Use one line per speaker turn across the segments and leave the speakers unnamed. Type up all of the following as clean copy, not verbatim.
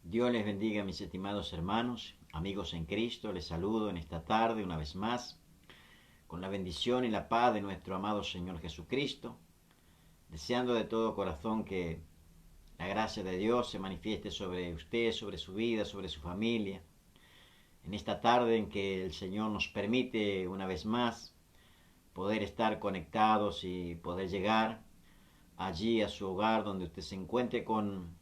Dios les bendiga, mis estimados hermanos, amigos en Cristo. Les saludo en esta tarde una vez más, con la bendición y la paz de nuestro amado Señor Jesucristo, deseando de todo corazón que la gracia de Dios se manifieste sobre usted, sobre su vida, sobre su familia. En esta tarde en que el Señor nos permite una vez más poder estar conectados y poder llegar allí a su hogar donde usted se encuentre con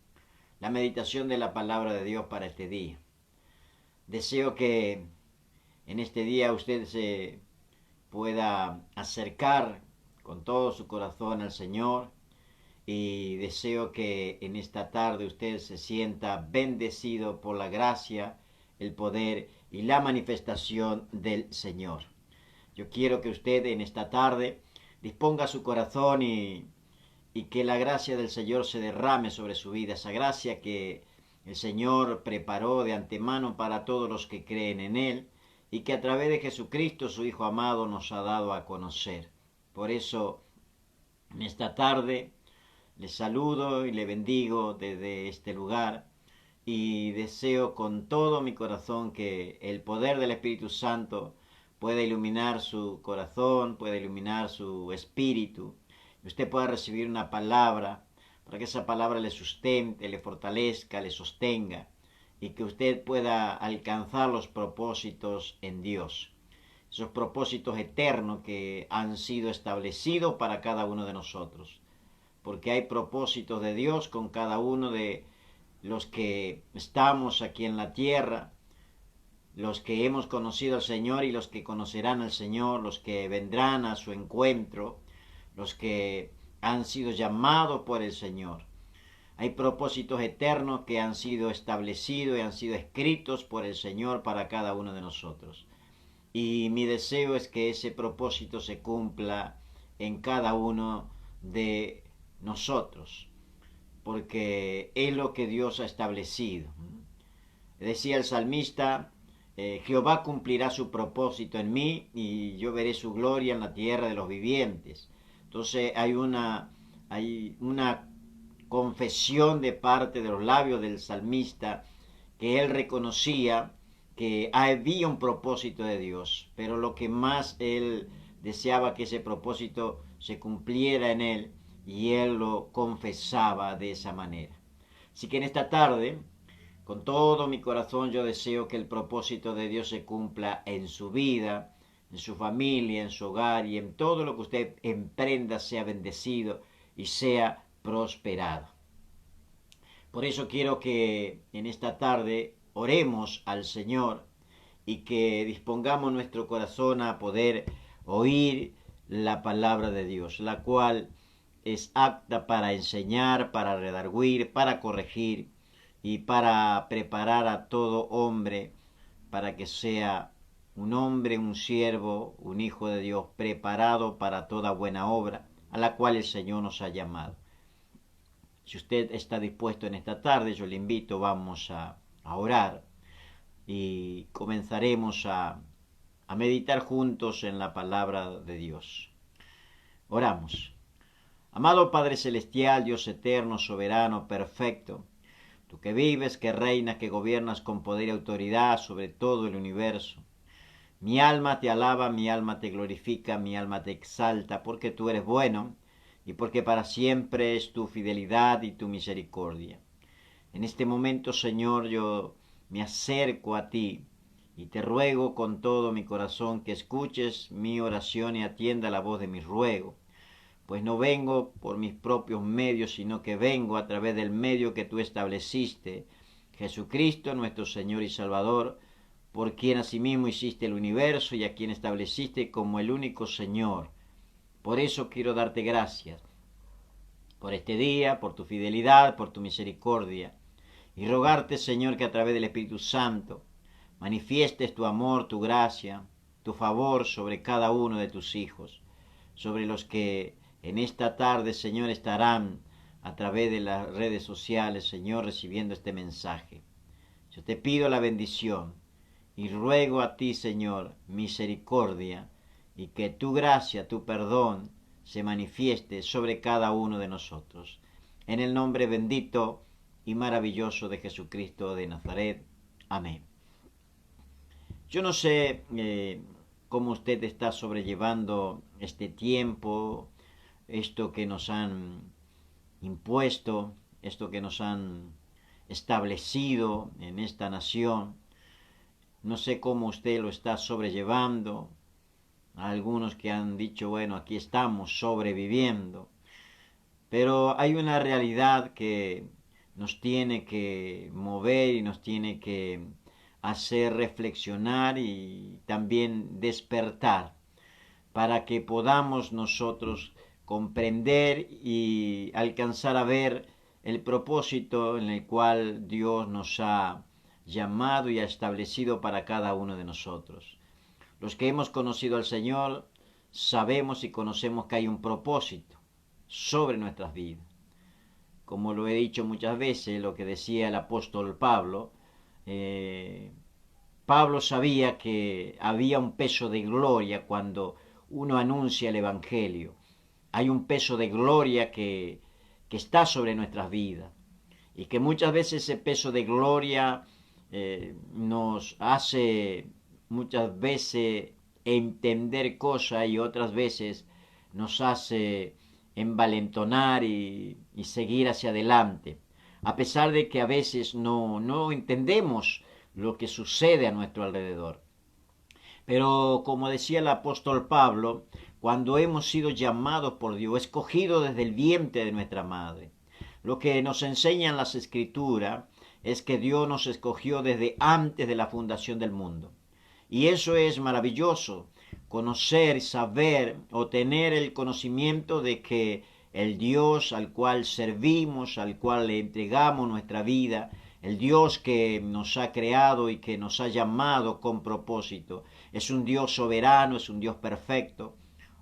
la meditación de la palabra de Dios para este día. Deseo que en este día usted se pueda acercar con todo su corazón al Señor, y deseo que en esta tarde usted se sienta bendecido por la gracia, el poder y la manifestación del Señor. Yo quiero que usted en esta tarde disponga su corazón y que la gracia del Señor se derrame sobre su vida, esa gracia que el Señor preparó de antemano para todos los que creen en Él y que a través de Jesucristo, su Hijo amado, nos ha dado a conocer. Por eso, en esta tarde, le saludo y le bendigo desde este lugar y deseo con todo mi corazón que el poder del Espíritu Santo pueda iluminar su corazón, pueda iluminar su espíritu, y usted pueda recibir una palabra para que esa palabra le sustente, le fortalezca, le sostenga y que usted pueda alcanzar los propósitos en Dios, esos propósitos eternos que han sido establecidos para cada uno de nosotros, porque hay propósitos de Dios con cada uno de los que estamos aquí en la tierra, los que hemos conocido al Señor y los que conocerán al Señor, los que vendrán a su encuentro, los que han sido llamados por el Señor. Hay propósitos eternos que han sido establecidos y han sido escritos por el Señor para cada uno de nosotros. Y mi deseo es que ese propósito se cumpla en cada uno de nosotros, porque es lo que Dios ha establecido. Decía el salmista, Jehová cumplirá su propósito en mí y yo veré su gloria en la tierra de los vivientes. Entonces hay una confesión de parte de los labios del salmista, que él reconocía que había un propósito de Dios, pero lo que más él deseaba que ese propósito se cumpliera en él, y él lo confesaba de esa manera. Así que en esta tarde, con todo mi corazón, yo deseo que el propósito de Dios se cumpla en su vida, en su familia, en su hogar, y en todo lo que usted emprenda sea bendecido y sea prosperado. Por eso quiero que en esta tarde oremos al Señor y que dispongamos nuestro corazón a poder oír la palabra de Dios, la cual es apta para enseñar, para redarguir, para corregir y para preparar a todo hombre para que sea un hombre, un siervo, un hijo de Dios preparado para toda buena obra a la cual el Señor nos ha llamado. Si usted está dispuesto en esta tarde, yo le invito, vamos a orar y comenzaremos a meditar juntos en la palabra de Dios. Oramos. Amado Padre Celestial, Dios eterno, soberano, perfecto, tú que vives, que reinas, que gobiernas con poder y autoridad sobre todo el universo, mi alma te alaba, mi alma te glorifica, mi alma te exalta, porque tú eres bueno y porque para siempre es tu fidelidad y tu misericordia. En este momento, Señor, yo me acerco a ti y te ruego con todo mi corazón que escuches mi oración y atienda la voz de mi ruego, pues no vengo por mis propios medios, sino que vengo a través del medio que tú estableciste, Jesucristo nuestro Señor y Salvador, por quien asimismo hiciste el universo y a quien estableciste como el único Señor. Por eso quiero darte gracias, por este día, por tu fidelidad, por tu misericordia, y rogarte, Señor, que a través del Espíritu Santo manifiestes tu amor, tu gracia, tu favor sobre cada uno de tus hijos, sobre los que en esta tarde, Señor, estarán a través de las redes sociales, Señor, recibiendo este mensaje. Yo te pido la bendición y ruego a ti, Señor, misericordia, y que tu gracia, tu perdón, se manifieste sobre cada uno de nosotros. En el nombre bendito y maravilloso de Jesucristo de Nazaret. Amén. Yo no sé cómo usted está sobrellevando este tiempo, esto que nos han impuesto, esto que nos han establecido en esta nación. No sé cómo usted lo está sobrellevando. Algunos que han dicho, bueno, aquí estamos sobreviviendo. Pero hay una realidad que nos tiene que mover y nos tiene que hacer reflexionar y también despertar para que podamos nosotros comprender y alcanzar a ver el propósito en el cual Dios nos ha llamado y ha establecido para cada uno de nosotros. Los que hemos conocido al Señor sabemos y conocemos que hay un propósito sobre nuestras vidas. Como lo he dicho muchas veces, lo que decía el apóstol Pablo, Pablo sabía que había un peso de gloria cuando uno anuncia el Evangelio. Hay un peso de gloria que está sobre nuestras vidas y que muchas veces ese peso de gloria nos hace muchas veces entender cosas y otras veces nos hace envalentonar y seguir hacia adelante, a pesar de que a veces no entendemos lo que sucede a nuestro alrededor. Pero como decía el apóstol Pablo, cuando hemos sido llamados por Dios, escogidos desde el vientre de nuestra madre, lo que nos enseñan las Escrituras es que Dios nos escogió desde antes de la fundación del mundo. Y eso es maravilloso, conocer, saber o tener el conocimiento de que el Dios al cual servimos, al cual le entregamos nuestra vida, el Dios que nos ha creado y que nos ha llamado con propósito, es un Dios soberano, es un Dios perfecto,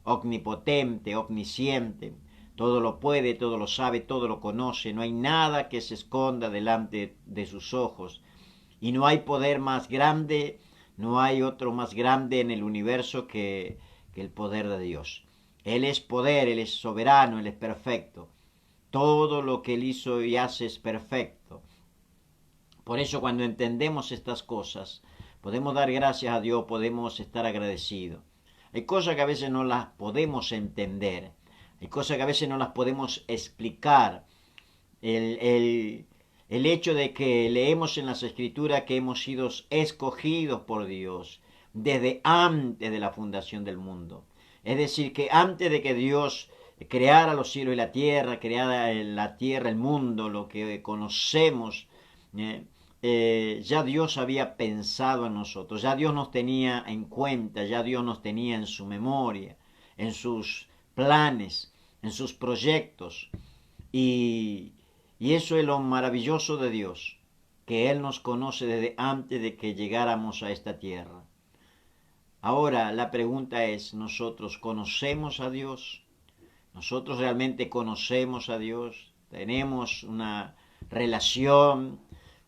omnipotente, omnisciente, todo lo puede, todo lo sabe, todo lo conoce, no hay nada que se esconda delante de sus ojos y no hay poder más grande, no hay otro más grande en el universo que el poder de Dios. Él es poder, Él es soberano, Él es perfecto. Todo lo que Él hizo y hace es perfecto. Por eso cuando entendemos estas cosas, podemos dar gracias a Dios, podemos estar agradecidos. Hay cosas que a veces no las podemos entender, hay cosas que a veces no las podemos explicar. El hecho de que leemos en las Escrituras que hemos sido escogidos por Dios desde antes de la fundación del mundo. Es decir, que antes de que Dios creara los cielos y la tierra, creara la tierra, el mundo, lo que conocemos, ya Dios había pensado en nosotros, ya Dios nos tenía en cuenta, ya Dios nos tenía en su memoria, en sus planes, en sus proyectos. Y eso es lo maravilloso de Dios, que Él nos conoce desde antes de que llegáramos a esta tierra. Ahora la pregunta es, ¿nosotros conocemos a Dios? ¿Nosotros realmente conocemos a Dios? ¿Tenemos una relación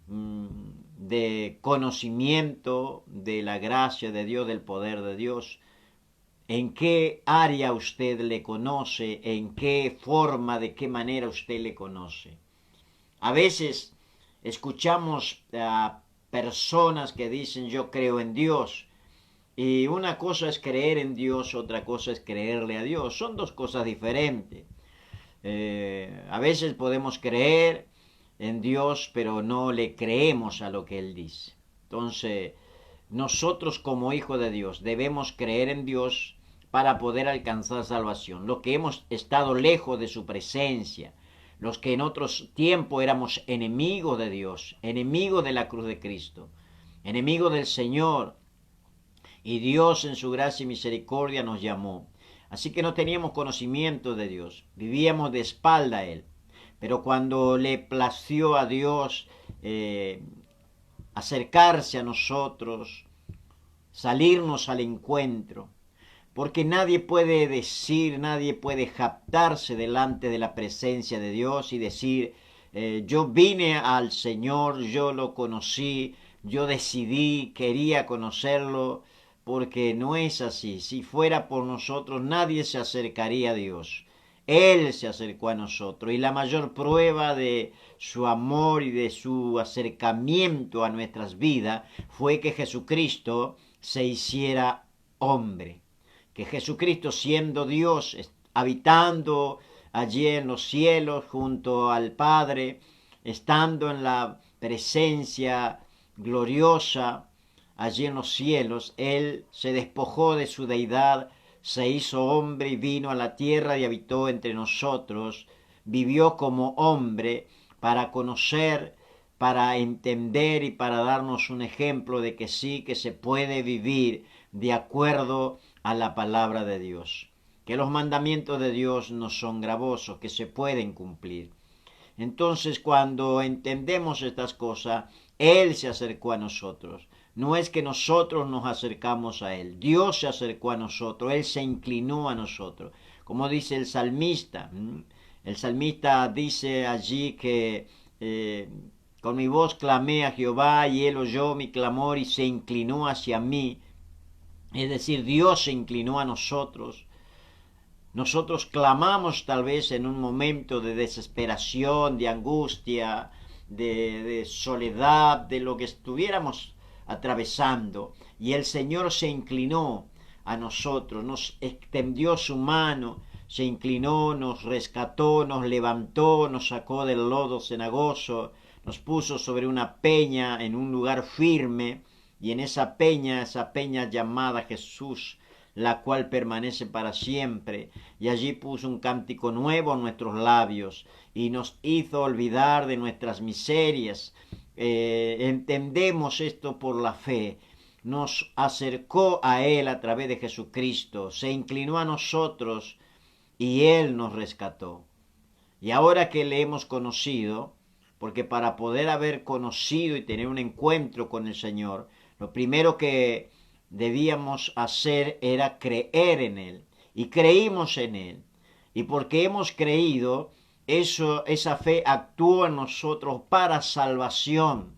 de conocimiento de la gracia de Dios, del poder de Dios? ¿En qué área usted le conoce? ¿En qué forma, de qué manera usted le conoce? A veces escuchamos a personas que dicen yo creo en Dios. Y una cosa es creer en Dios, otra cosa es creerle a Dios. Son dos cosas diferentes. A veces podemos creer en Dios, pero no le creemos a lo que Él dice. Entonces, nosotros como hijos de Dios debemos creer en Dios para poder alcanzar salvación. Los que hemos estado lejos de su presencia, los que en otros tiempos éramos enemigos de Dios, enemigos de la cruz de Cristo, enemigos del Señor, y Dios en su gracia y misericordia nos llamó. Así que no teníamos conocimiento de Dios, vivíamos de espalda a Él. Pero cuando le plació a Dios acercarse a nosotros, salirnos al encuentro, porque nadie puede decir, nadie puede jactarse delante de la presencia de Dios y decir, yo vine al Señor, yo lo conocí, yo decidí, quería conocerlo, porque no es así. Si fuera por nosotros, nadie se acercaría a Dios. Él se acercó a nosotros. Y la mayor prueba de su amor y de su acercamiento a nuestras vidas fue que Jesucristo se hiciera hombre. Que Jesucristo, siendo Dios, habitando allí en los cielos junto al Padre, estando en la presencia gloriosa allí en los cielos, Él se despojó de su deidad, se hizo hombre y vino a la tierra y habitó entre nosotros, vivió como hombre para conocer, para entender y para darnos un ejemplo de que sí, que se puede vivir de acuerdo a la palabra de Dios, que los mandamientos de Dios no son gravosos, que se pueden cumplir. Entonces, cuando entendemos estas cosas, Él se acercó a nosotros. No es que nosotros nos acercamos a Él. Dios se acercó a nosotros. Él se inclinó a nosotros. Como dice el salmista. El salmista dice allí que con mi voz clamé a Jehová y Él oyó mi clamor y se inclinó hacia mí. Es decir, Dios se inclinó a nosotros. Nosotros clamamos tal vez en un momento de desesperación, de angustia, de soledad, de lo que estuviéramos atravesando. Y el Señor se inclinó a nosotros, nos extendió su mano, se inclinó, nos rescató, nos levantó, nos sacó del lodo cenagoso, nos puso sobre una peña en un lugar firme, y en esa peña llamada Jesús, la cual permanece para siempre, y allí puso un cántico nuevo en nuestros labios, y nos hizo olvidar de nuestras miserias. Entendemos esto por la fe. Nos acercó a Él a través de Jesucristo, se inclinó a nosotros, y Él nos rescató. Y ahora que le hemos conocido, porque para poder haber conocido y tener un encuentro con el Señor, lo primero que debíamos hacer era creer en Él. Y creímos en Él. Y porque hemos creído, esa fe actuó en nosotros para salvación.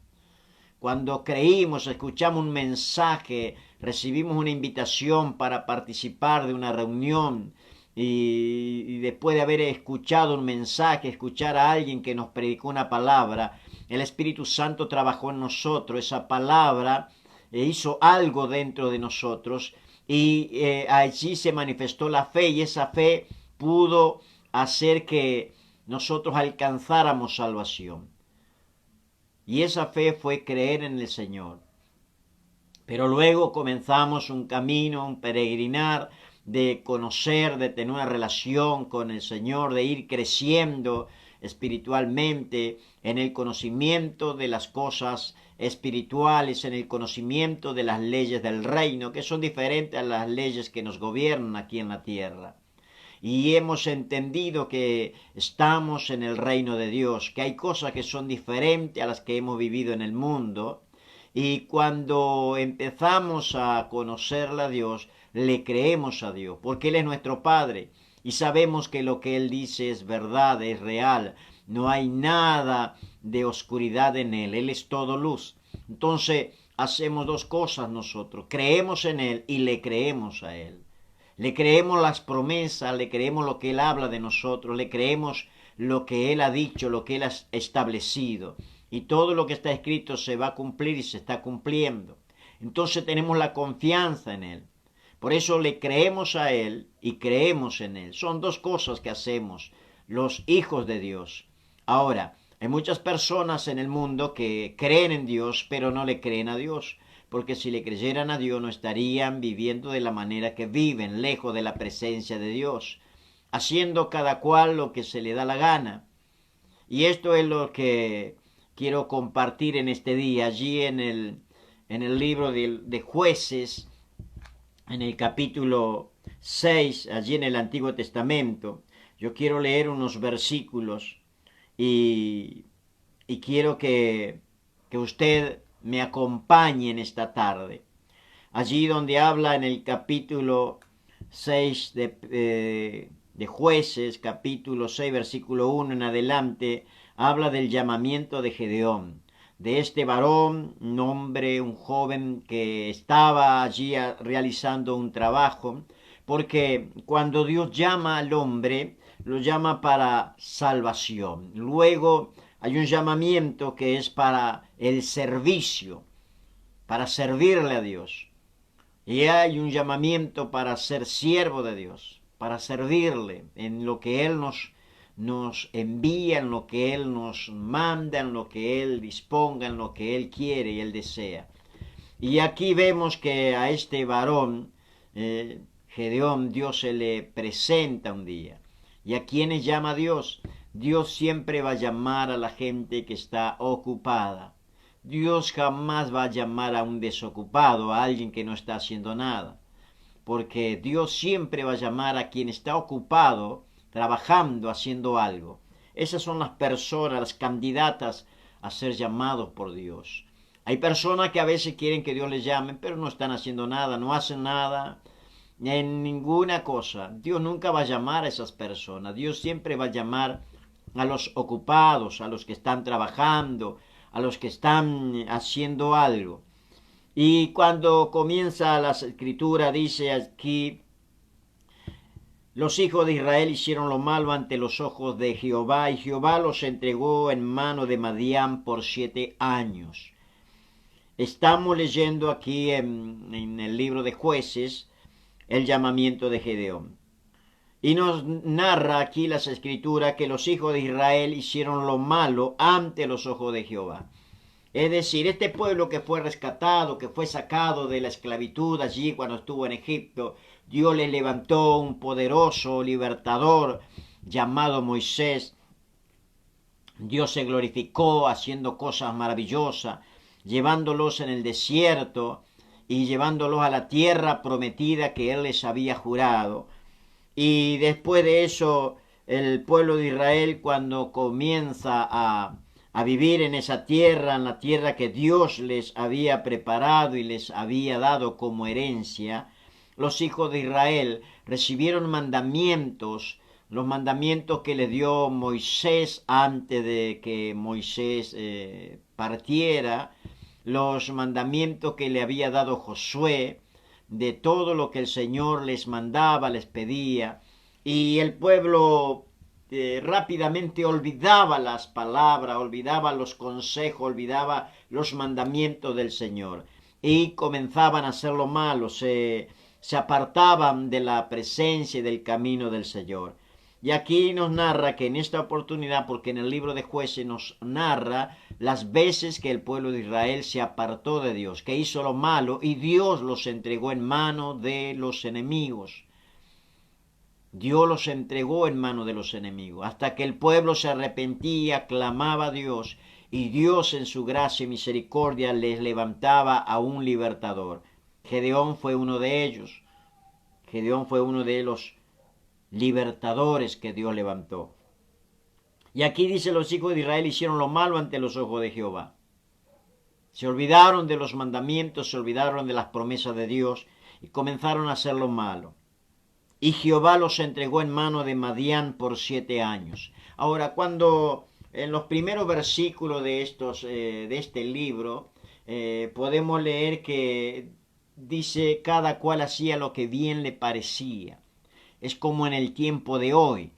Cuando creímos, escuchamos un mensaje, recibimos una invitación para participar de una reunión, y después de haber escuchado un mensaje, escuchar a alguien que nos predicó una palabra, el Espíritu Santo trabajó en nosotros, esa palabra hizo algo dentro de nosotros, y allí se manifestó la fe, y esa fe pudo hacer que nosotros alcanzáramos salvación. Y esa fe fue creer en el Señor. Pero luego comenzamos un camino, un peregrinar de conocer, de tener una relación con el Señor, de ir creciendo espiritualmente en el conocimiento de las cosas espirituales, en el conocimiento de las leyes del reino, que son diferentes a las leyes que nos gobiernan aquí en la tierra. Y hemos entendido que estamos en el reino de Dios, que hay cosas que son diferentes a las que hemos vivido en el mundo, y cuando empezamos a conocerle a Dios, le creemos a Dios, porque Él es nuestro Padre, y sabemos que lo que Él dice es verdad, es real, no hay nada de oscuridad en Él, Él es todo luz. Entonces hacemos dos cosas nosotros, creemos en Él y le creemos a Él. Le creemos las promesas, le creemos lo que Él habla de nosotros, le creemos lo que Él ha dicho, lo que Él ha establecido. Y todo lo que está escrito se va a cumplir y se está cumpliendo. Entonces tenemos la confianza en Él. Por eso le creemos a Él y creemos en Él. Son dos cosas que hacemos los hijos de Dios. Ahora, hay muchas personas en el mundo que creen en Dios, pero no le creen a Dios. Porque si le creyeran a Dios no estarían viviendo de la manera que viven, lejos de la presencia de Dios, haciendo cada cual lo que se le da la gana. Y esto es lo que quiero compartir en este día, allí en el libro de Jueces, en el capítulo 6, allí en el Antiguo Testamento. Yo quiero leer unos versículos y quiero que usted me acompañe en esta tarde. Allí donde habla en el capítulo 6 de Jueces, capítulo 6, versículo 1 en adelante, habla del llamamiento de Gedeón, de este varón, un hombre, un joven que estaba allí realizando un trabajo, porque cuando Dios llama al hombre, lo llama para salvación. Luego hay un llamamiento que es para el servicio, para servirle a Dios. Y hay un llamamiento para ser siervo de Dios, para servirle en lo que Él nos envía, en lo que Él nos manda, en lo que Él disponga, en lo que Él quiere y Él desea. Y aquí vemos que a este varón, Gedeón, Dios se le presenta un día. ¿Y a quiénes llama Dios? Dios siempre va a llamar a la gente que está ocupada. Dios jamás va a llamar a un desocupado, a alguien que no está haciendo nada. Porque Dios siempre va a llamar a quien está ocupado, trabajando, haciendo algo. Esas son las personas, las candidatas a ser llamados por Dios. Hay personas que a veces quieren que Dios les llame, pero no están haciendo nada, no hacen nada en ninguna cosa. Dios nunca va a llamar a esas personas. Dios siempre va a llamar a los ocupados, a los que están trabajando, a los que están haciendo algo. Y cuando comienza la escritura dice aquí: los hijos de Israel hicieron lo malo ante los ojos de Jehová, y Jehová los entregó en mano de Madián por 7 años. Estamos leyendo aquí en el libro de Jueces el llamamiento de Gedeón. Y nos narra aquí las escrituras que los hijos de Israel hicieron lo malo ante los ojos de Jehová. Es decir, este pueblo que fue rescatado, que fue sacado de la esclavitud allí cuando estuvo en Egipto, Dios le levantó un poderoso libertador llamado Moisés. Dios se glorificó haciendo cosas maravillosas, llevándolos en el desierto y llevándolos a la tierra prometida que Él les había jurado. Y después de eso, el pueblo de Israel, cuando comienza a vivir en esa tierra, en la tierra que Dios les había preparado y les había dado como herencia, los hijos de Israel recibieron mandamientos, los mandamientos que le dio Moisés antes de que Moisés partiera, los mandamientos que le había dado Josué, de todo lo que el Señor les mandaba, les pedía, y el pueblo rápidamente olvidaba las palabras, olvidaba los consejos, olvidaba los mandamientos del Señor, y comenzaban a hacer lo malo, se apartaban de la presencia y del camino del Señor. Y aquí nos narra que en esta oportunidad, porque en el libro de Jueces nos narra las veces que el pueblo de Israel se apartó de Dios, que hizo lo malo y Dios los entregó en mano de los enemigos. Dios los entregó en mano de los enemigos, hasta que el pueblo se arrepentía, clamaba a Dios, y Dios en su gracia y misericordia les levantaba a un libertador. Gedeón fue uno de ellos. Gedeón fue uno de los libertadores que Dios levantó. Y aquí dice: los hijos de Israel hicieron lo malo ante los ojos de Jehová. Se olvidaron de los mandamientos, se olvidaron de las promesas de Dios y comenzaron a hacer lo malo. Y Jehová los entregó en mano de Madián por 7 años. Ahora, cuando en los primeros versículos de este libro podemos leer que dice: cada cual hacía lo que bien le parecía. Es como en el tiempo de hoy.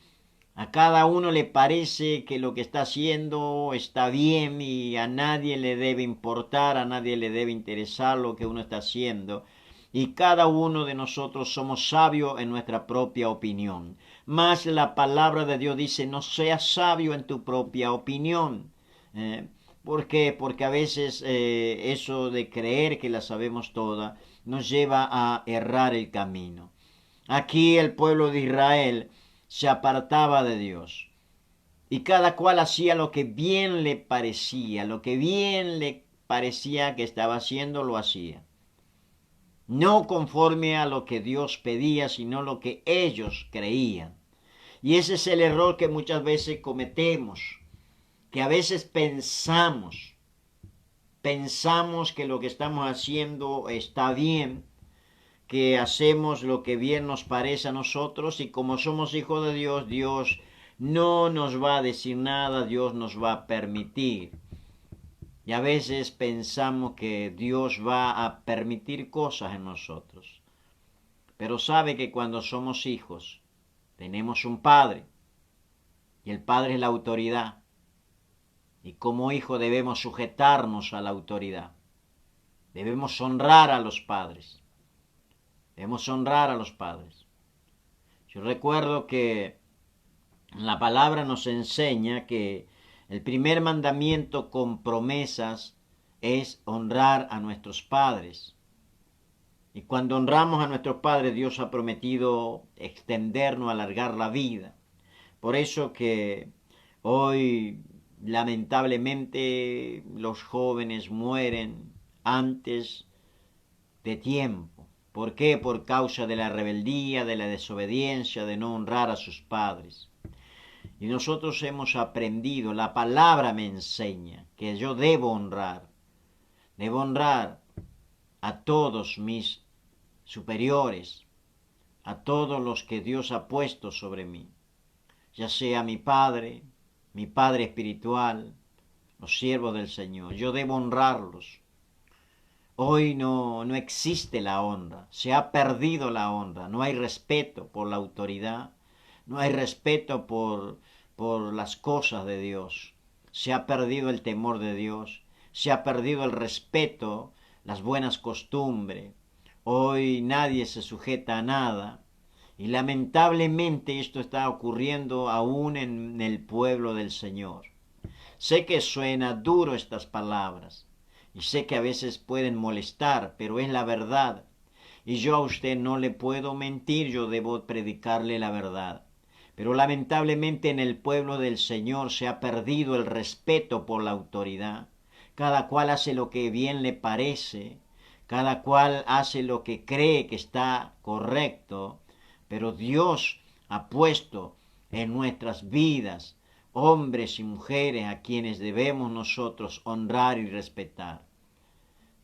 A cada uno le parece que lo que está haciendo está bien y a nadie le debe importar, a nadie le debe interesar lo que uno está haciendo. Y cada uno de nosotros somos sabios en nuestra propia opinión. Mas la palabra de Dios dice: no seas sabio en tu propia opinión. ¿Por qué? Porque a veces eso de creer que la sabemos toda nos lleva a errar el camino. Aquí el pueblo de Israel se apartaba de Dios, y cada cual hacía lo que bien le parecía, lo que bien le parecía que estaba haciendo, lo hacía. No conforme a lo que Dios pedía, sino lo que ellos creían. Y ese es el error que muchas veces cometemos, que a veces pensamos que lo que estamos haciendo está bien, que hacemos lo que bien nos parece a nosotros, y como somos hijos de Dios, Dios no nos va a decir nada, Dios nos va a permitir. Y a veces pensamos que Dios va a permitir cosas en nosotros. Pero sabe que cuando somos hijos, tenemos un Padre. Y el padre es la autoridad. Y como hijo debemos sujetarnos a la autoridad. Debemos honrar a los padres. Debemos honrar a los padres. Yo recuerdo que la palabra nos enseña que el primer mandamiento con promesas es honrar a nuestros padres. Y cuando honramos a nuestros padres, Dios ha prometido extendernos, alargar la vida. Por eso que hoy lamentablemente los jóvenes mueren antes de tiempo. ¿Por qué? Por causa de la rebeldía, de la desobediencia, de no honrar a sus padres. Y nosotros hemos aprendido, la palabra me enseña que yo debo honrar a todos mis superiores, a todos los que Dios ha puesto sobre mí, ya sea mi padre espiritual, los siervos del Señor. Yo debo honrarlos. Hoy no existe la honra, se ha perdido la honra, no hay respeto por la autoridad, no hay respeto por las cosas de Dios, se ha perdido el temor de Dios, se ha perdido el respeto, las buenas costumbres. Hoy nadie se sujeta a nada y lamentablemente esto está ocurriendo aún en el pueblo del Señor. Sé que suena duro estas palabras y sé que a veces pueden molestar, pero es la verdad. Y yo a usted no le puedo mentir, yo debo predicarle la verdad. Pero lamentablemente en el pueblo del Señor se ha perdido el respeto por la autoridad. Cada cual hace lo que bien le parece, cada cual hace lo que cree que está correcto, pero Dios ha puesto en nuestras vidas hombres y mujeres a quienes debemos nosotros honrar y respetar.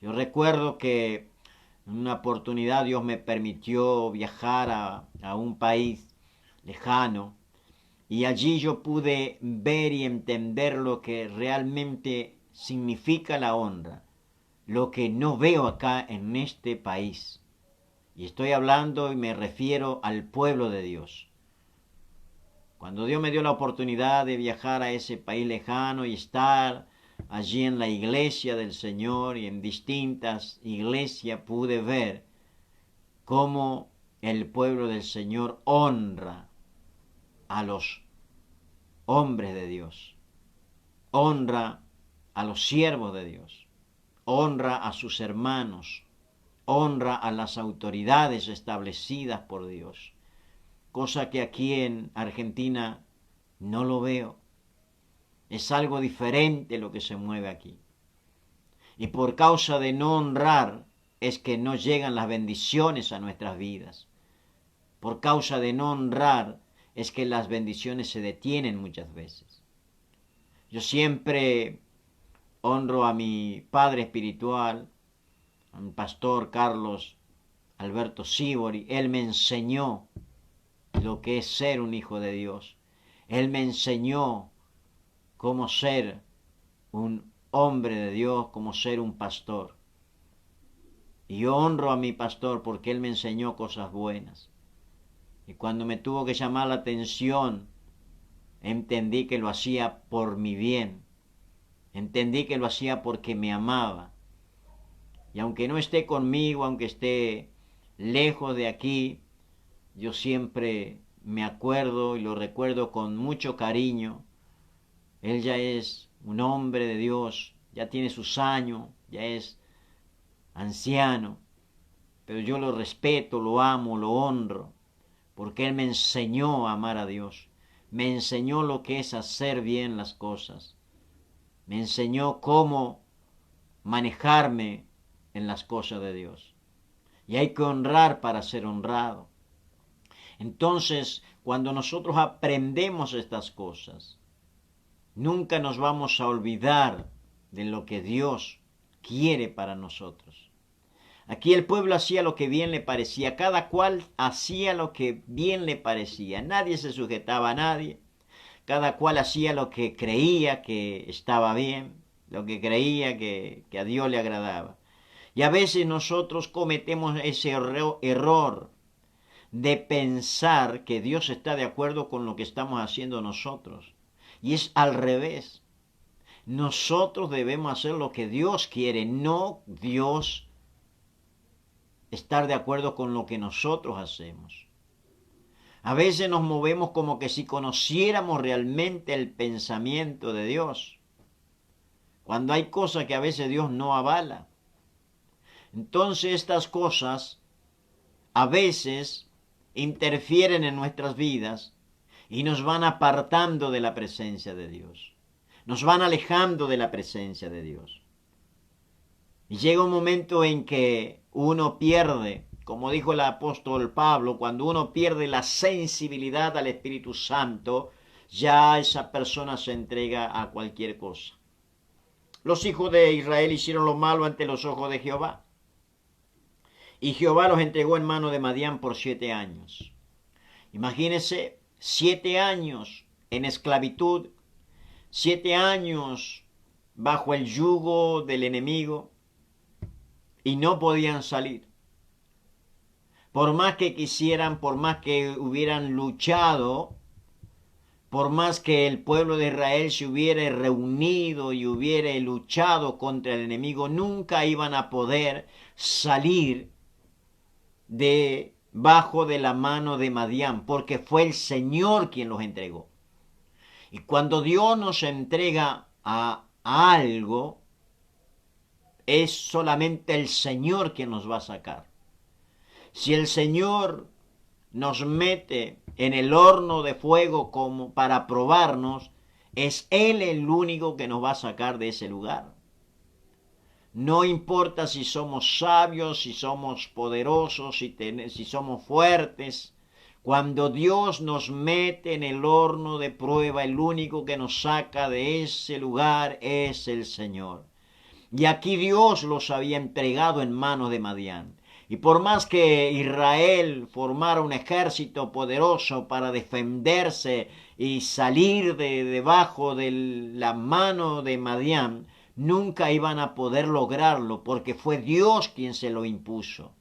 Yo recuerdo que en una oportunidad Dios me permitió viajar a un país lejano y allí yo pude ver y entender lo que realmente significa la honra, lo que no veo acá en este país. Y estoy hablando y me refiero al pueblo de Dios. Cuando Dios me dio la oportunidad de viajar a ese país lejano y estar allí en la iglesia del Señor y en distintas iglesias, pude ver cómo el pueblo del Señor honra a los hombres de Dios, honra a los siervos de Dios, honra a sus hermanos, honra a las autoridades establecidas por Dios, cosa que aquí en Argentina no lo veo. Es algo diferente lo que se mueve aquí. Y por causa de no honrar es que no llegan las bendiciones a nuestras vidas. Por causa de no honrar es que las bendiciones se detienen muchas veces. Yo siempre honro a mi padre espiritual, a mi pastor Carlos Alberto Sibori. Él me enseñó lo que es ser un hijo de Dios. Él me enseñó cómo ser un hombre de Dios, cómo ser un pastor. Y yo honro a mi pastor porque él me enseñó cosas buenas. Y cuando me tuvo que llamar la atención, entendí que lo hacía por mi bien. Entendí que lo hacía porque me amaba. Y aunque no esté conmigo, aunque esté lejos de aquí, yo siempre me acuerdo y lo recuerdo con mucho cariño. Él ya es un hombre de Dios, ya tiene sus años, ya es anciano, pero yo lo respeto, lo amo, lo honro, porque Él me enseñó a amar a Dios, me enseñó lo que es hacer bien las cosas, me enseñó cómo manejarme en las cosas de Dios. Y hay que honrar para ser honrado. Entonces, cuando nosotros aprendemos estas cosas, nunca nos vamos a olvidar de lo que Dios quiere para nosotros. Aquí el pueblo hacía lo que bien le parecía, cada cual hacía lo que bien le parecía, nadie se sujetaba a nadie, cada cual hacía lo que creía que estaba bien, lo que creía que a Dios le agradaba. Y a veces nosotros cometemos ese error de pensar que Dios está de acuerdo con lo que estamos haciendo nosotros. Y es al revés. Nosotros debemos hacer lo que Dios quiere, no Dios estar de acuerdo con lo que nosotros hacemos. A veces nos movemos como que si conociéramos realmente el pensamiento de Dios, cuando hay cosas que a veces Dios no avala. Entonces estas cosas a veces interfieren en nuestras vidas y nos van apartando de la presencia de Dios. Nos van alejando de la presencia de Dios. Y llega un momento en que uno pierde, como dijo el apóstol Pablo, cuando uno pierde la sensibilidad al Espíritu Santo, ya esa persona se entrega a cualquier cosa. Los hijos de Israel hicieron lo malo ante los ojos de Jehová. Y Jehová los entregó en mano de Madián por 7 años. Imagínense, 7 años en esclavitud, 7 años bajo el yugo del enemigo y no podían salir. Por más que quisieran, por más que hubieran luchado, por más que el pueblo de Israel se hubiera reunido y hubiera luchado contra el enemigo, nunca iban a poder salir debajo de la mano de Madián, porque fue el Señor quien los entregó. Y cuando Dios nos entrega a algo, es solamente el Señor quien nos va a sacar. Si el Señor nos mete en el horno de fuego como para probarnos, es Él el único que nos va a sacar de ese lugar. No importa si somos sabios, si somos poderosos, si somos fuertes. Cuando Dios nos mete en el horno de prueba, el único que nos saca de ese lugar es el Señor. Y aquí Dios los había entregado en manos de Madián. Y por más que Israel formara un ejército poderoso para defenderse y salir debajo de la mano de Madián, nunca iban a poder lograrlo, porque fue Dios quien se lo impuso.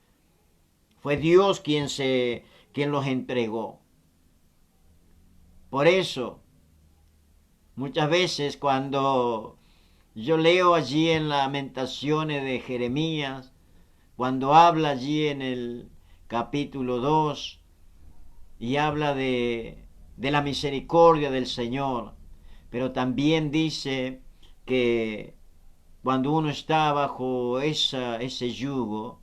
Fue Dios quien los entregó. Por eso, muchas veces cuando yo leo allí en Lamentaciones de Jeremías, cuando habla allí en el capítulo 2 y habla de la misericordia del Señor, pero también dice que cuando uno está bajo ese yugo,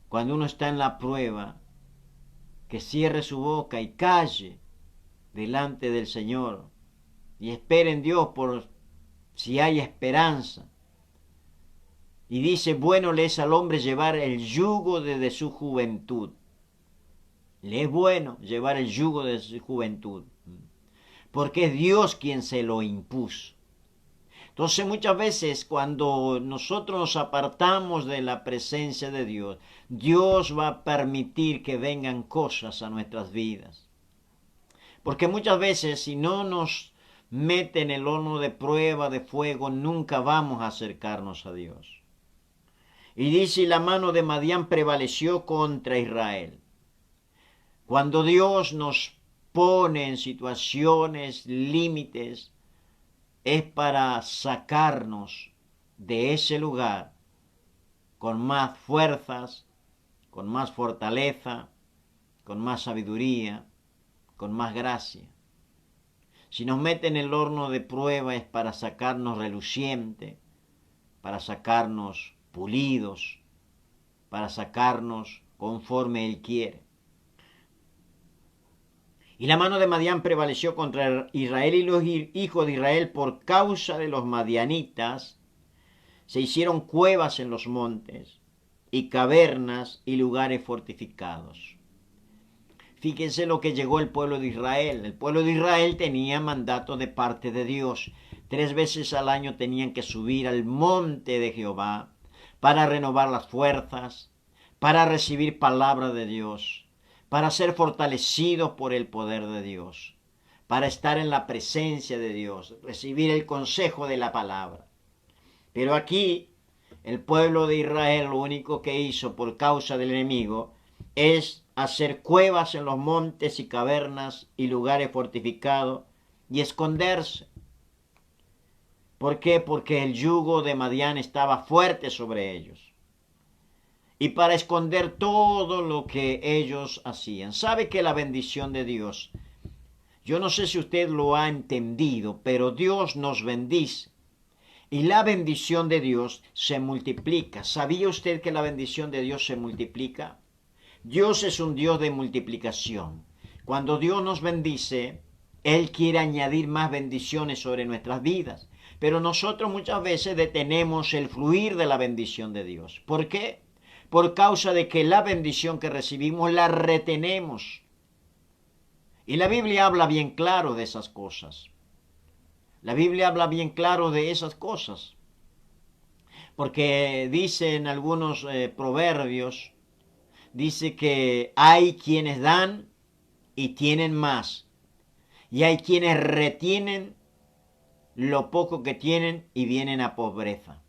cuando uno está en la prueba, que cierre su boca y calle delante del Señor y espere en Dios por si hay esperanza. Y dice, bueno le es al hombre llevar el yugo desde su juventud. Le es bueno llevar el yugo de su juventud, porque es Dios quien se lo impuso. Entonces muchas veces cuando nosotros nos apartamos de la presencia de Dios, Dios va a permitir que vengan cosas a nuestras vidas. Porque muchas veces si no nos mete en el horno de prueba, de fuego, nunca vamos a acercarnos a Dios. Y dice, la mano de Madián prevaleció contra Israel. Cuando Dios nos pone en situaciones, límites, es para sacarnos de ese lugar con más fuerzas, con más fortaleza, con más sabiduría, con más gracia. Si nos mete en el horno de prueba es para sacarnos reluciente, para sacarnos pulidos, para sacarnos conforme Él quiere. Y la mano de Madián prevaleció contra Israel, y los hijos de Israel, por causa de los madianitas, se hicieron cuevas en los montes, y cavernas y lugares fortificados. Fíjense lo que llegó el pueblo de Israel. El pueblo de Israel tenía mandato de parte de Dios. 3 veces al año tenían que subir al monte de Jehová para renovar las fuerzas, para recibir palabra de Dios, para ser fortalecidos por el poder de Dios, para estar en la presencia de Dios, recibir el consejo de la palabra. Pero aquí el pueblo de Israel lo único que hizo por causa del enemigo es hacer cuevas en los montes y cavernas y lugares fortificados y esconderse. ¿Por qué? Porque el yugo de Madián estaba fuerte sobre ellos. Y para esconder todo lo que ellos hacían. ¿Sabe que la bendición de Dios? Yo no sé si usted lo ha entendido, pero Dios nos bendice. Y la bendición de Dios se multiplica. ¿Sabía usted que la bendición de Dios se multiplica? Dios es un Dios de multiplicación. Cuando Dios nos bendice, Él quiere añadir más bendiciones sobre nuestras vidas. Pero nosotros muchas veces detenemos el fluir de la bendición de Dios. ¿Por qué? Por causa de que la bendición que recibimos la retenemos. Y la Biblia habla bien claro de esas cosas. La Biblia habla bien claro de esas cosas. Porque dice en algunos proverbios, dice que hay quienes dan y tienen más. Y hay quienes retienen lo poco que tienen y vienen a pobreza.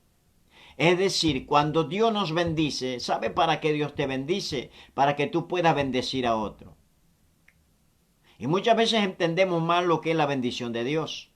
Es decir, cuando Dios nos bendice, ¿sabe para qué Dios te bendice? Para que tú puedas bendecir a otro. Y muchas veces entendemos mal lo que es la bendición de Dios.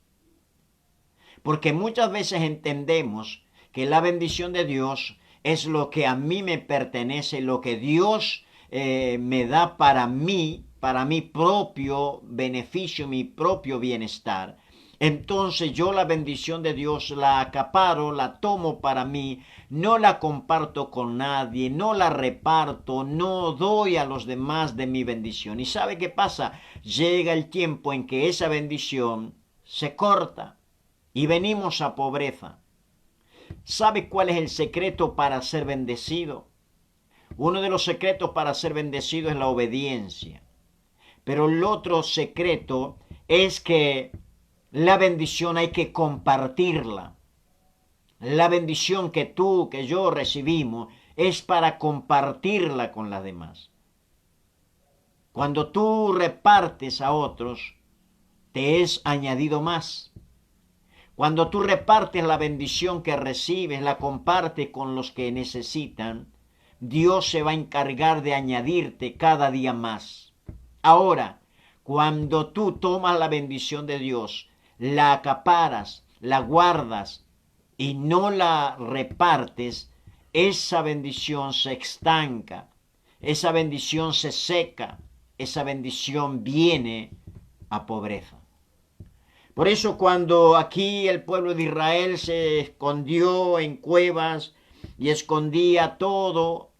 Porque muchas veces entendemos que la bendición de Dios es lo que a mí me pertenece, lo que Dios me da para mi propio beneficio, mi propio bienestar. Entonces yo la bendición de Dios la acaparo, la tomo para mí, no la comparto con nadie, no la reparto, no doy a los demás de mi bendición. ¿Y sabe qué pasa? Llega el tiempo en que esa bendición se corta y venimos a pobreza. ¿Sabe cuál es el secreto para ser bendecido? Uno de los secretos para ser bendecido es la obediencia. Pero el otro secreto es que la bendición hay que compartirla. La bendición que tú, que yo recibimos es para compartirla con las demás. Cuando tú repartes a otros, te es añadido más. Cuando tú repartes la bendición que recibes, la compartes con los que necesitan, Dios se va a encargar de añadirte cada día más. Ahora, cuando tú tomas la bendición de Dios, la acaparas, la guardas y no la repartes, esa bendición se estanca, esa bendición se seca, esa bendición viene a pobreza. Por eso cuando aquí el pueblo de Israel se escondió en cuevas y escondía todo,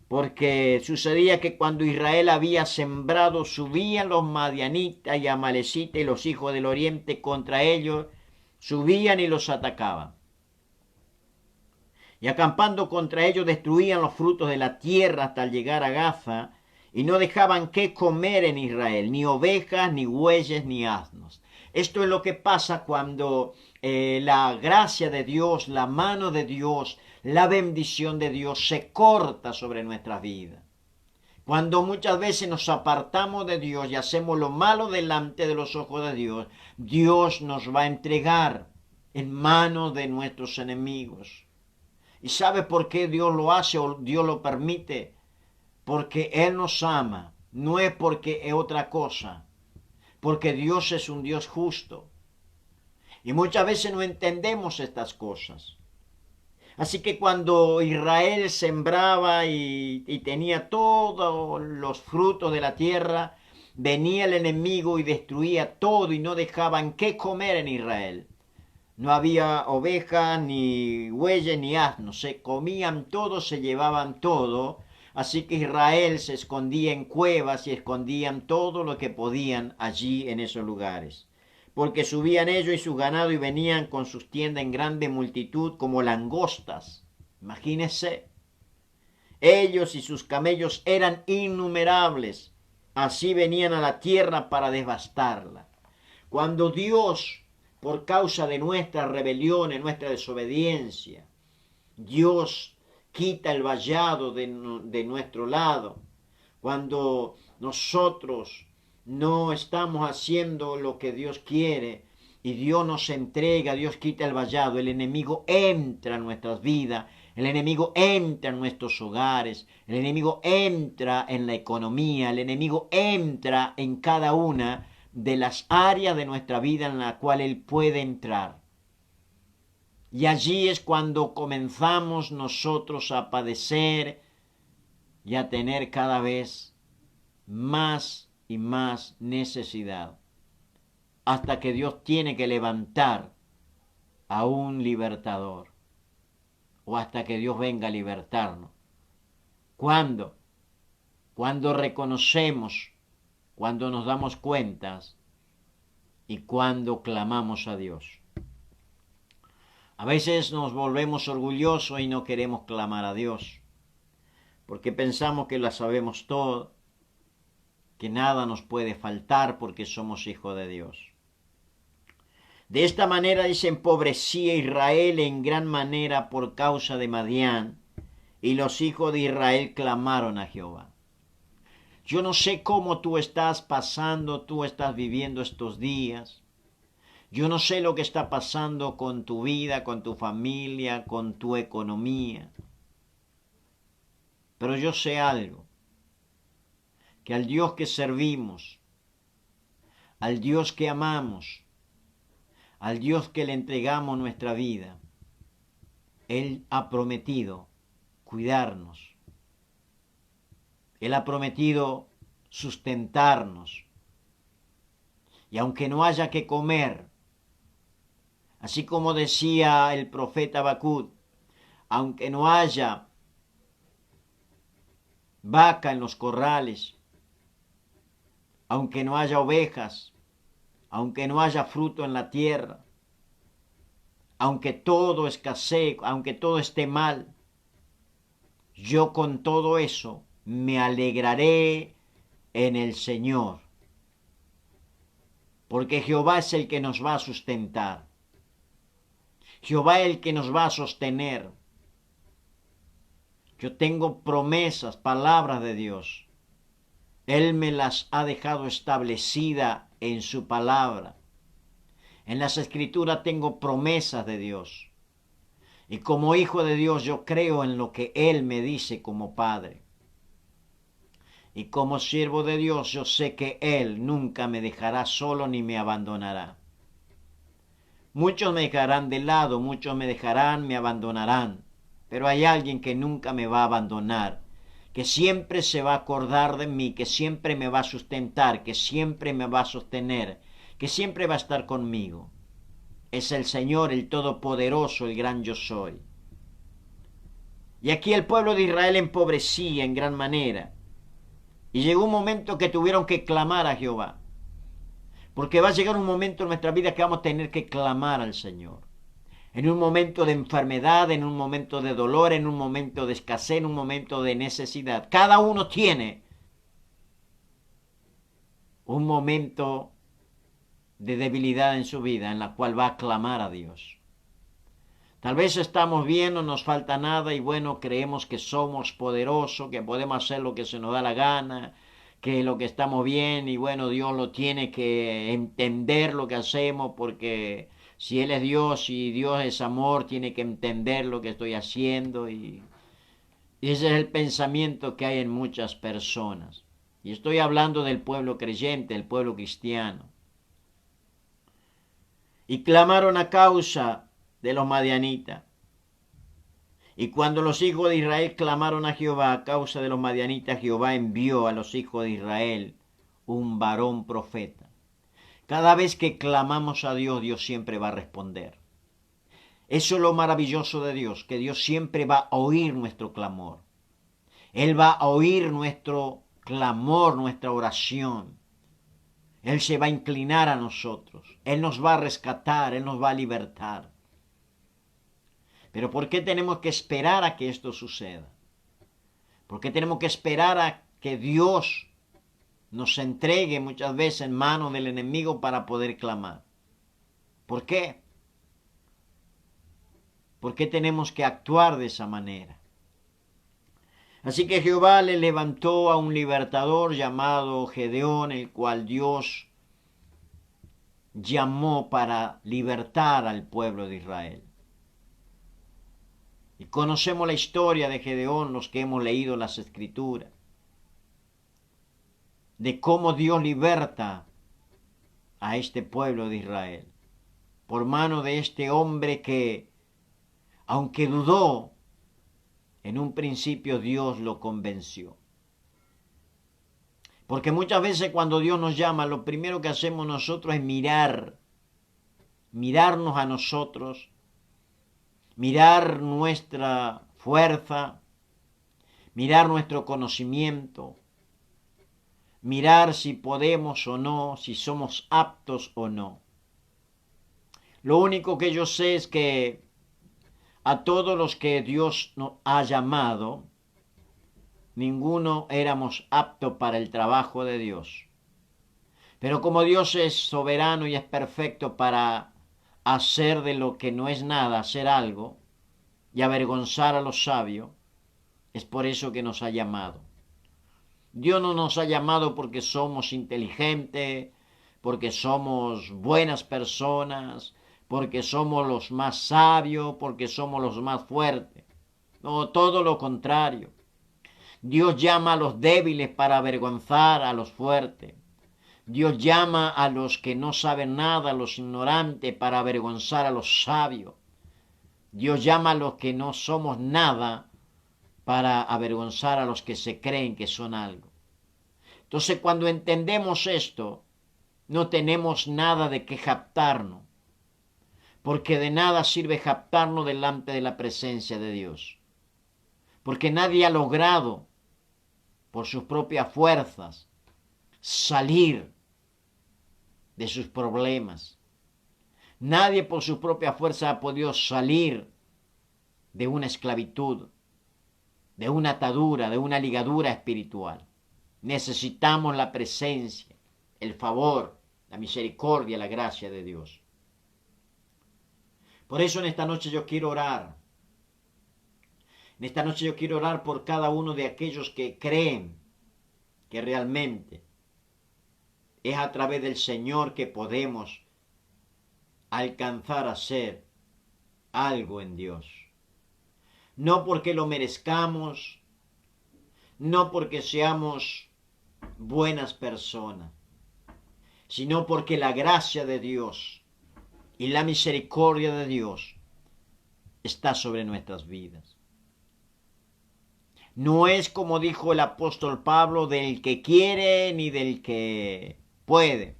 porque sucedía que cuando Israel había sembrado, subían los madianitas y amalecitas y los hijos del oriente contra ellos, subían y los atacaban. Y acampando contra ellos destruían los frutos de la tierra hasta llegar a Gaza, y no dejaban qué comer en Israel, ni ovejas, ni bueyes, ni asnos. Esto es lo que pasa cuando la gracia de Dios, la mano de Dios, la bendición de Dios se corta sobre nuestras vidas. Cuando muchas veces nos apartamos de Dios y hacemos lo malo delante de los ojos de Dios, Dios nos va a entregar en manos de nuestros enemigos. ¿Y sabe por qué Dios lo hace o Dios lo permite? Porque Él nos ama, no es porque es otra cosa. Porque Dios es un Dios justo. Y muchas veces no entendemos estas cosas. Así que cuando Israel sembraba y tenía todos los frutos de la tierra, venía el enemigo y destruía todo y no dejaban qué comer en Israel. No había ovejas, ni bueyes, ni asnos. Se comían todo, se llevaban todo. Así que Israel se escondía en cuevas y escondían todo lo que podían allí en esos lugares. Porque subían ellos y su ganado y venían con sus tiendas en grande multitud como langostas. Imagínense. Ellos y sus camellos eran innumerables. Así venían a la tierra para devastarla. Cuando Dios, por causa de nuestra rebelión, nuestra desobediencia, Dios quita el vallado de nuestro lado. Cuando nosotros no estamos haciendo lo que Dios quiere y Dios nos entrega, Dios quita el vallado, el enemigo entra en nuestras vidas El enemigo entra en nuestros hogares, el enemigo entra en la economía, el enemigo entra en cada una de las áreas de nuestra vida en la cual él puede entrar. Y allí es cuando comenzamos nosotros a padecer y a tener cada vez más y más necesidad, hasta que Dios tiene que levantar a un libertador, o hasta que Dios venga a libertarnos. ¿Cuándo? Cuando reconocemos, cuando nos damos cuentas y cuando clamamos a Dios. A veces nos volvemos orgullosos y no queremos clamar a Dios, porque pensamos que la sabemos todo, que nada nos puede faltar porque somos hijos de Dios. De esta manera se empobrecía Israel en gran manera por causa de Madián, y los hijos de Israel clamaron a Jehová. Yo no sé cómo tú estás pasando, tú estás viviendo estos días. Yo no sé lo que está pasando con tu vida, con tu familia, con tu economía. Pero yo sé algo, que al Dios que servimos, al Dios que amamos, al Dios que le entregamos nuestra vida, Él ha prometido cuidarnos. Él ha prometido sustentarnos. Y aunque no haya que comer, así como decía el profeta Habacuc, aunque no haya vaca en los corrales, aunque no haya ovejas, aunque no haya fruto en la tierra, aunque todo escasee, aunque todo esté mal, yo con todo eso me alegraré en el Señor, porque Jehová es el que nos va a sustentar. Jehová es el que nos va a sostener. Yo tengo promesas, palabras de Dios. Él me las ha dejado establecidas en su palabra. En las Escrituras tengo promesas de Dios. Y como hijo de Dios yo creo en lo que Él me dice como Padre. Y como siervo de Dios yo sé que Él nunca me dejará solo ni me abandonará. Muchos me dejarán de lado, muchos me dejarán, me abandonarán. Pero hay alguien que nunca me va a abandonar, que siempre se va a acordar de mí, que siempre me va a sustentar, que siempre me va a sostener, que siempre va a estar conmigo. Es el Señor, el Todopoderoso, el gran yo soy. Y aquí el pueblo de Israel empobrecía en gran manera. Y llegó un momento que tuvieron que clamar a Jehová. Porque va a llegar un momento en nuestra vida que vamos a tener que clamar al Señor. En un momento de enfermedad, en un momento de dolor, en un momento de escasez, en un momento de necesidad. Cada uno tiene un momento de debilidad en su vida en la cual va a clamar a Dios. Tal vez estamos bien, no nos falta nada y bueno, creemos que somos poderosos, que podemos hacer lo que se nos da la gana, que lo que estamos bien y bueno, Dios lo tiene que entender lo que hacemos porque si Él es Dios y Dios es amor, tiene que entender lo que estoy haciendo y ese es el pensamiento que hay en muchas personas. Y estoy hablando del pueblo creyente, el pueblo cristiano. Y clamaron a causa de los madianitas. Y cuando los hijos de Israel clamaron a Jehová a causa de los madianitas, Jehová envió a los hijos de Israel un varón profeta. Cada vez que clamamos a Dios, Dios siempre va a responder. Eso es lo maravilloso de Dios, que Dios siempre va a oír nuestro clamor. Él va a oír nuestro clamor, nuestra oración. Él se va a inclinar a nosotros. Él nos va a rescatar, Él nos va a libertar. Pero ¿por qué tenemos que esperar a que esto suceda? ¿Por qué tenemos que esperar a que Dios nos entregue muchas veces en manos del enemigo para poder clamar? ¿Por qué? ¿Por qué tenemos que actuar de esa manera? Así que Jehová le levantó a un libertador llamado Gedeón, el cual Dios llamó para libertar al pueblo de Israel. Y conocemos la historia de Gedeón, los que hemos leído las Escrituras, de cómo Dios liberta a este pueblo de Israel por mano de este hombre que, aunque dudó, en un principio Dios lo convenció. Porque muchas veces cuando Dios nos llama, lo primero que hacemos nosotros es mirarnos a nosotros, mirar nuestra fuerza, mirar nuestro conocimiento, mirar si podemos o no, si somos aptos o no. Lo único que yo sé es que a todos los que Dios nos ha llamado, ninguno éramos aptos para el trabajo de Dios. Pero como Dios es soberano y es perfecto para hacer de lo que no es nada, hacer algo y avergonzar a los sabios, es por eso que nos ha llamado. Dios no nos ha llamado porque somos inteligentes, porque somos buenas personas, porque somos los más sabios, porque somos los más fuertes. No, todo lo contrario. Dios llama a los débiles para avergonzar a los fuertes. Dios llama a los que no saben nada, a los ignorantes, para avergonzar a los sabios. Dios llama a los que no somos nada para avergonzar a los que se creen que son algo. Entonces, cuando entendemos esto, no tenemos nada de qué jactarnos, porque de nada sirve jactarnos delante de la presencia de Dios, porque nadie ha logrado por sus propias fuerzas salir de sus problemas. Nadie por su propia fuerza ha podido salir de una esclavitud, de una atadura, de una ligadura espiritual. Necesitamos la presencia, el favor, la misericordia, la gracia de Dios. Por eso en esta noche yo quiero orar. En esta noche yo quiero orar por cada uno de aquellos que creen que realmente es a través del Señor que podemos alcanzar a ser algo en Dios. No porque lo merezcamos, no porque seamos buenas personas, sino porque la gracia de Dios y la misericordia de Dios está sobre nuestras vidas. No es como dijo el apóstol Pablo, del que quiere ni del que puede,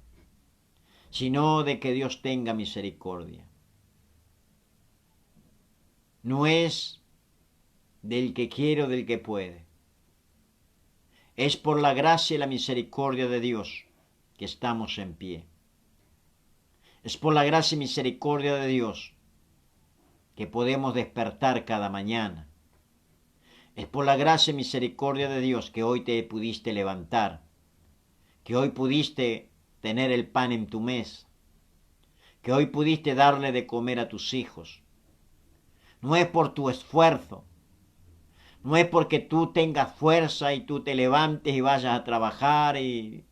sino de que Dios tenga misericordia. No es del que quiere o del que puede. Es por la gracia y la misericordia de Dios que estamos en pie. Es por la gracia y misericordia de Dios que podemos despertar cada mañana. Es por la gracia y misericordia de Dios que hoy te pudiste levantar, que hoy pudiste tener el pan en tu mesa, que hoy pudiste darle de comer a tus hijos. No es por tu esfuerzo, no es porque tú tengas fuerza y tú te levantes y vayas a trabajar y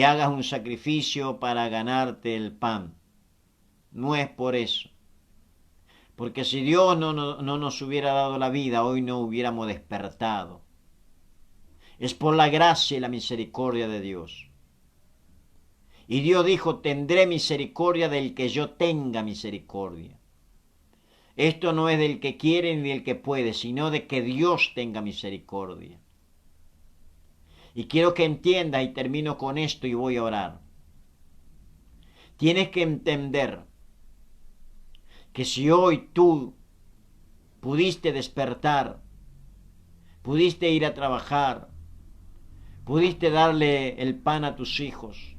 hagas un sacrificio para ganarte el pan. No es por eso. Porque si Dios no nos hubiera dado la vida, hoy no hubiéramos despertado. Es por la gracia y la misericordia de Dios. Y Dios dijo, tendré misericordia del que yo tenga misericordia. Esto no es del que quiere ni del que puede, sino de que Dios tenga misericordia. Y quiero que entiendas, y termino con esto y voy a orar. Tienes que entender que si hoy tú pudiste despertar, pudiste ir a trabajar, pudiste darle el pan a tus hijos,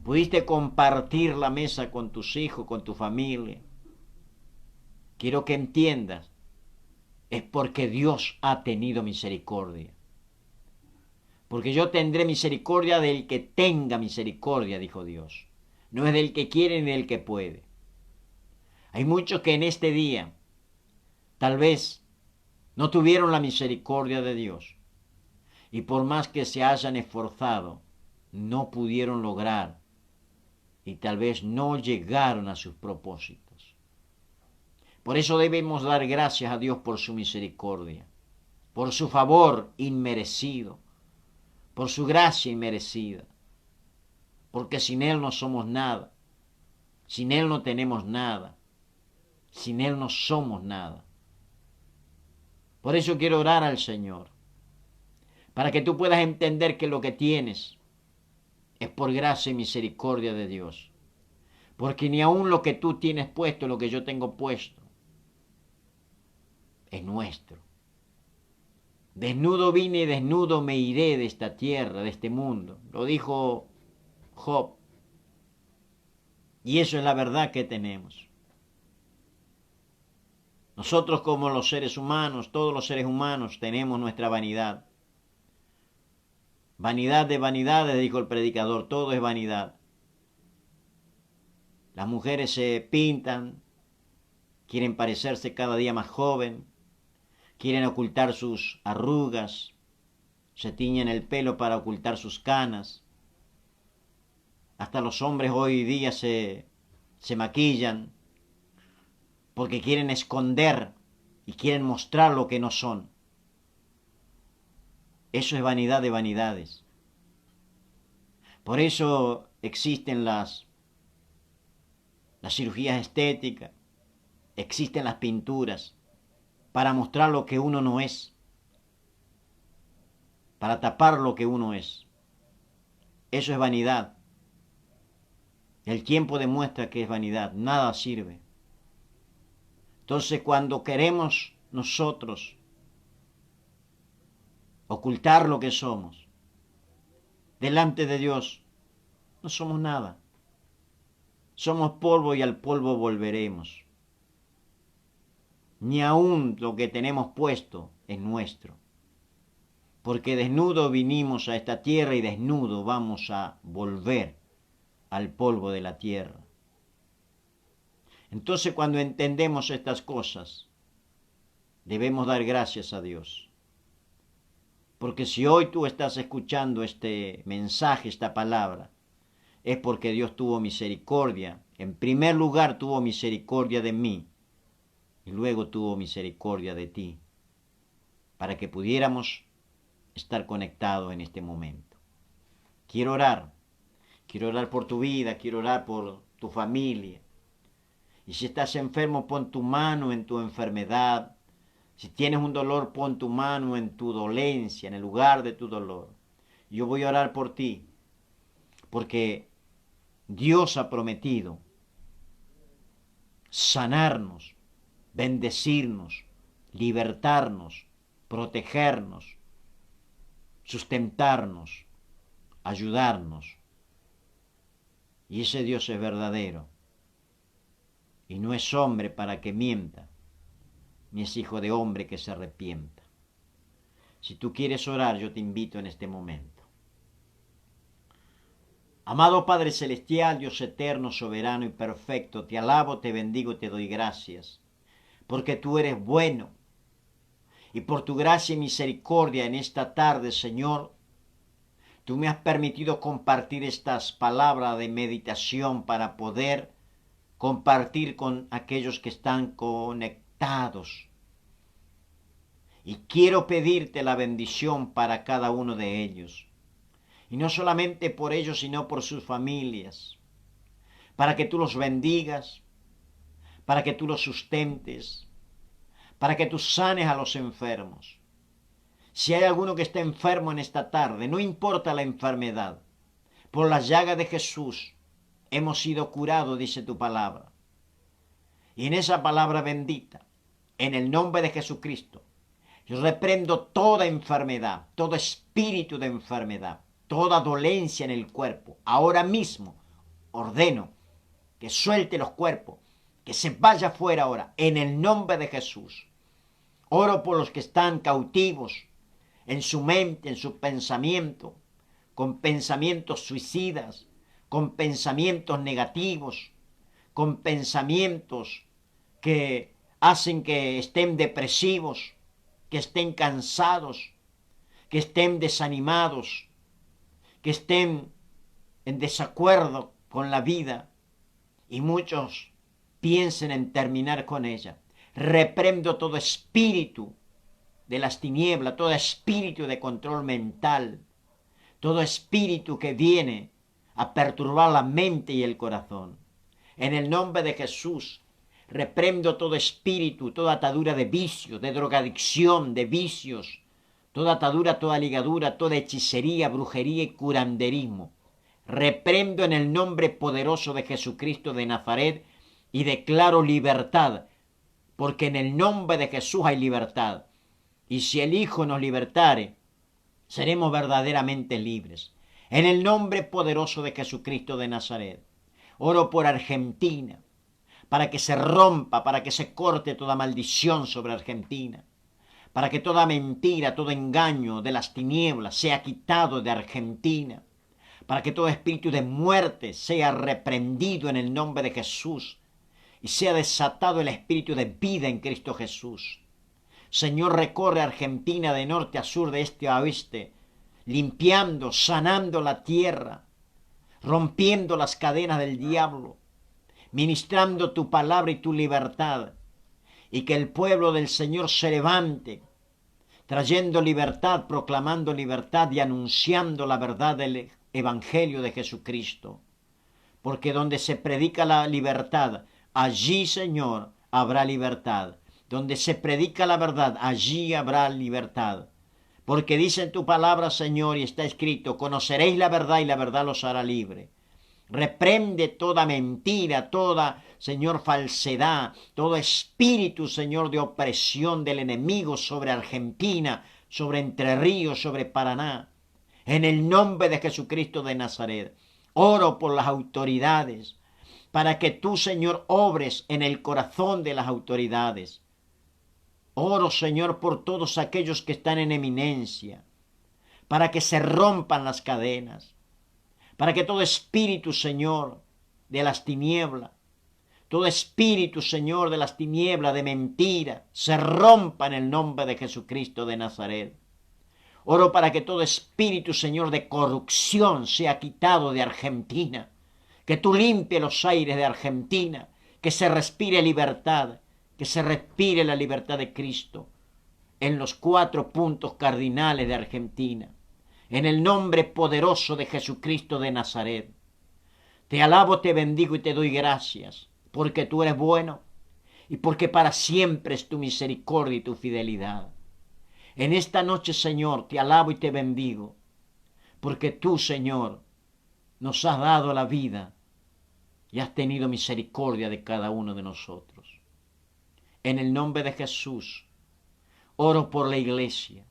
pudiste compartir la mesa con tus hijos, con tu familia, quiero que entiendas, es porque Dios ha tenido misericordia. Porque yo tendré misericordia del que tenga misericordia, dijo Dios. No es del que quiere ni del que puede. Hay muchos que en este día tal vez no tuvieron la misericordia de Dios y por más que se hayan esforzado, no pudieron lograr y tal vez no llegaron a sus propósitos. Por eso debemos dar gracias a Dios por su misericordia, por su favor inmerecido, por su gracia inmerecida, porque sin Él no somos nada, sin Él no tenemos nada, sin Él no somos nada. Por eso quiero orar al Señor, para que tú puedas entender que lo que tienes es por gracia y misericordia de Dios. Porque ni aun lo que tú tienes puesto, lo que yo tengo puesto, es nuestro. Desnudo vine y desnudo me iré de esta tierra, de este mundo. Lo dijo Job. Y eso es la verdad que tenemos. Nosotros como los seres humanos, todos los seres humanos, tenemos nuestra vanidad. Vanidad de vanidades, dijo el predicador, todo es vanidad. Las mujeres se pintan, quieren parecerse cada día más joven, quieren ocultar sus arrugas, se tiñen el pelo para ocultar sus canas. Hasta los hombres hoy día se maquillan porque quieren esconder y quieren mostrar lo que no son. Eso es vanidad de vanidades. Por eso existen las cirugías estéticas, existen las pinturas, para mostrar lo que uno no es, para tapar lo que uno es. Eso es vanidad. El tiempo demuestra que es vanidad, nada sirve. Entonces, cuando queremos nosotros ocultar lo que somos, delante de Dios, no somos nada. Somos polvo y al polvo volveremos. Ni aun lo que tenemos puesto es nuestro. Porque desnudo vinimos a esta tierra y desnudo vamos a volver al polvo de la tierra. Entonces, cuando entendemos estas cosas, debemos dar gracias a Dios. Porque si hoy tú estás escuchando este mensaje, esta palabra, es porque Dios tuvo misericordia. En primer lugar tuvo misericordia de mí y luego tuvo misericordia de ti, para que pudiéramos estar conectados en este momento. Quiero orar por tu vida, quiero orar por tu familia. Y si estás enfermo, pon tu mano en tu enfermedad. Si tienes un dolor, pon tu mano en tu dolencia, en el lugar de tu dolor. Yo voy a orar por ti, porque Dios ha prometido sanarnos, bendecirnos, libertarnos, protegernos, sustentarnos, ayudarnos. Y ese Dios es verdadero. Y no es hombre para que mienta, ni es hijo de hombre que se arrepienta. Si tú quieres orar, yo te invito en este momento. Amado Padre Celestial, Dios eterno, soberano y perfecto, te alabo, te bendigo y te doy gracias, porque tú eres bueno. Y por tu gracia y misericordia en esta tarde, Señor, tú me has permitido compartir estas palabras de meditación para poder compartir con aquellos que están conectados. Y quiero pedirte la bendición para cada uno de ellos. Y no solamente por ellos, sino por sus familias. Para que tú los bendigas, para que tú los sustentes, para que tú sanes a los enfermos. Si hay alguno que está enfermo en esta tarde, no importa la enfermedad, por la llaga de Jesús hemos sido curados, dice tu palabra. Y en esa palabra bendita, en el nombre de Jesucristo, yo reprendo toda enfermedad, todo espíritu de enfermedad, toda dolencia en el cuerpo. Ahora mismo ordeno que suelte los cuerpos, que se vaya fuera ahora, en el nombre de Jesús. Oro por los que están cautivos en su mente, en su pensamiento, con pensamientos suicidas, con pensamientos negativos, con pensamientos que hacen que estén depresivos, que estén cansados, que estén desanimados, que estén en desacuerdo con la vida y muchos piensen en terminar con ella. Reprendo todo espíritu de las tinieblas, todo espíritu de control mental, todo espíritu que viene a perturbar la mente y el corazón. En el nombre de Jesús, reprendo todo espíritu, toda atadura de vicios, de drogadicción, de vicios, toda atadura, toda ligadura, toda hechicería, brujería y curanderismo. Reprendo en el nombre poderoso de Jesucristo de Nazaret y declaro libertad, porque en el nombre de Jesús hay libertad. Y si el Hijo nos libertare, seremos verdaderamente libres. En el nombre poderoso de Jesucristo de Nazaret, oro por Argentina, para que se rompa, para que se corte toda maldición sobre Argentina, para que toda mentira, todo engaño de las tinieblas sea quitado de Argentina, para que todo espíritu de muerte sea reprendido en el nombre de Jesús y sea desatado el espíritu de vida en Cristo Jesús. Señor, recorre Argentina de norte a sur, de este a oeste, limpiando, sanando la tierra, rompiendo las cadenas del diablo, ministrando tu palabra y tu libertad, y que el pueblo del Señor se levante, trayendo libertad, proclamando libertad y anunciando la verdad del Evangelio de Jesucristo. Porque donde se predica la libertad, allí, Señor, habrá libertad. Donde se predica la verdad, allí habrá libertad. Porque dice en tu palabra, Señor, y está escrito, conoceréis la verdad y la verdad los hará libre. Reprende toda mentira, toda, Señor, falsedad, todo espíritu, Señor, de opresión del enemigo sobre Argentina, sobre Entre Ríos, sobre Paraná. En el nombre de Jesucristo de Nazaret, oro por las autoridades, para que tú, Señor, obres en el corazón de las autoridades. Oro, Señor, por todos aquellos que están en eminencia, para que se rompan las cadenas, para que todo espíritu, Señor, de las tinieblas, todo espíritu, Señor, de las tinieblas, de mentira, se rompa en el nombre de Jesucristo de Nazaret. Oro para que todo espíritu, Señor, de corrupción sea quitado de Argentina, que tú limpies los aires de Argentina, que se respire libertad, que se respire la libertad de Cristo en los 4 puntos cardinales de Argentina. En el nombre poderoso de Jesucristo de Nazaret, te alabo, te bendigo y te doy gracias, porque tú eres bueno y porque para siempre es tu misericordia y tu fidelidad. En esta noche, Señor, te alabo y te bendigo, porque tú, Señor, nos has dado la vida y has tenido misericordia de cada uno de nosotros. En el nombre de Jesús, oro por la iglesia.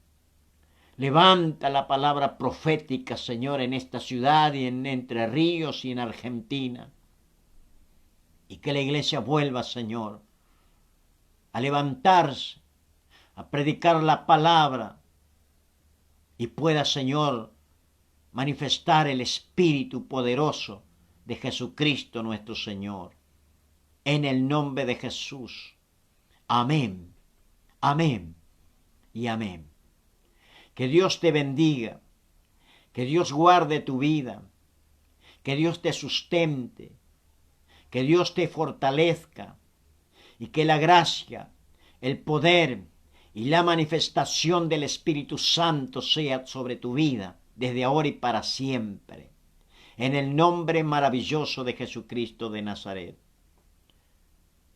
Levanta la palabra profética, Señor, en esta ciudad y en Entre Ríos y en Argentina. Y que la iglesia vuelva, Señor, a levantarse, a predicar la palabra y pueda, Señor, manifestar el Espíritu poderoso de Jesucristo nuestro Señor. En el nombre de Jesús. Amén, amén y amén. Que Dios te bendiga, que Dios guarde tu vida, que Dios te sustente, que Dios te fortalezca y que la gracia, el poder y la manifestación del Espíritu Santo sea sobre tu vida desde ahora y para siempre. En el nombre maravilloso de Jesucristo de Nazaret.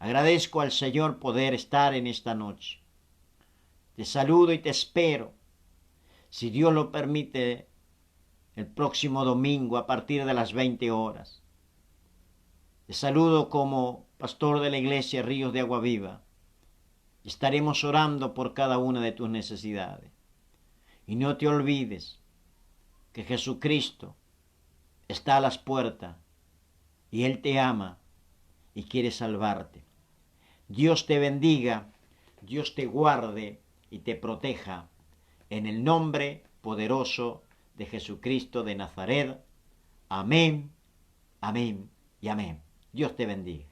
Agradezco al Señor poder estar en esta noche. Te saludo y te espero, si Dios lo permite, el próximo domingo a partir de las 20 horas. Te saludo como pastor de la iglesia Ríos de Agua Viva. Estaremos orando por cada una de tus necesidades. Y no te olvides que Jesucristo está a las puertas y Él te ama y quiere salvarte. Dios te bendiga, Dios te guarde y te proteja. En el nombre poderoso de Jesucristo de Nazaret. Amén, amén y amén. Dios te bendiga.